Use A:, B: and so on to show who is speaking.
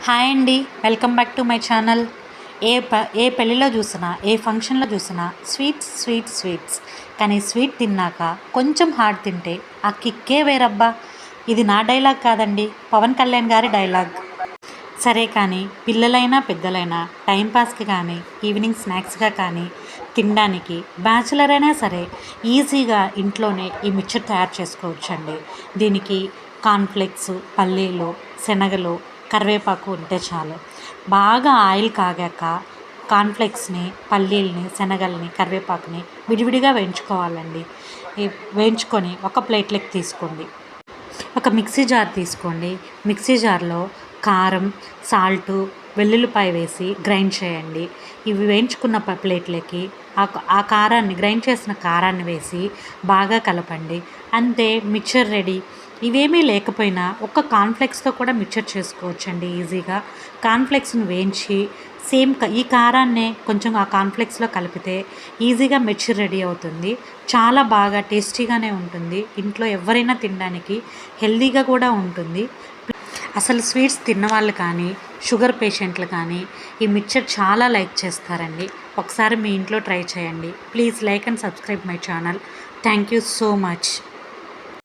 A: Hi అండి, welcome back to my channel. ఏ పెళ్ళిలో చూసినా, ఏ ఫంక్షన్లో చూసినా స్వీట్స్ స్వీట్స్ స్వీట్స్. కానీ స్వీట్ తిన్నాక కొంచెం హాట్ తింటే ఆ కిక్కే వేరబ్బా. ఇది నా డైలాగ్ కాదండి, పవన్ కళ్యాణ్ గారి డైలాగ్. సరే కానీ పిల్లలైనా పెద్దలైనా టైంపాస్కి కానీ ఈవినింగ్ స్నాక్స్గా కానీ తినడానికి బ్యాచులర్ అయినా సరే ఈజీగా ఇంట్లోనే ఈ మిక్చర్ తయారు చేసుకోవచ్చండి. దీనికి కార్న్ఫ్లెక్స్, పల్లీలు, శనగలు, కరివేపాకు ఉంటే చాలు. బాగా ఆయిల్ కాగాక కార్న్ఫ్లెక్స్ని, పల్లీల్ని, శనగల్ని, కరివేపాకుని విడివిడిగా వేయించుకోవాలండి. వేయించుకొని ఒక ప్లేట్లోకి తీసుకోండి. ఒక మిక్సీ జార్ తీసుకోండి. మిక్సీ జార్లో కారం, సాల్టు, వెల్లుల్లిపాయ వేసి గ్రైండ్ చేయండి. ఇవి వేయించుకున్న ప్లేట్లోకి ఆ కారాన్ని, గ్రైండ్ చేసిన కారాన్ని వేసి బాగా కలపండి. అంతే, మిక్చర్ రెడీ. ఇవేమీ లేకపోయినా ఒక్క కార్న్ఫ్లెక్స్తో కూడా మిక్చర్ చేసుకోవచ్చండి ఈజీగా. కార్న్ఫ్లెక్స్ని వేయించి ఈ కారాన్నే కొంచెం ఆ కార్న్ఫ్లెక్స్లో కలిపితే ఈజీగా మిక్చర్ రెడీ అవుతుంది. చాలా బాగా టేస్టీగానే ఉంటుంది. ఇంట్లో ఎవరైనా తినడానికి హెల్తీగా కూడా ఉంటుంది. అసలు స్వీట్స్ తిన్నవాళ్ళు కానీ, షుగర్ పేషెంట్లు కానీ ఈ మిక్చర్ చాలా లైక్ చేస్తారండి. ఒకసారి మీ ఇంట్లో ట్రై చేయండి. Please like and subscribe my channel. Thank you so much.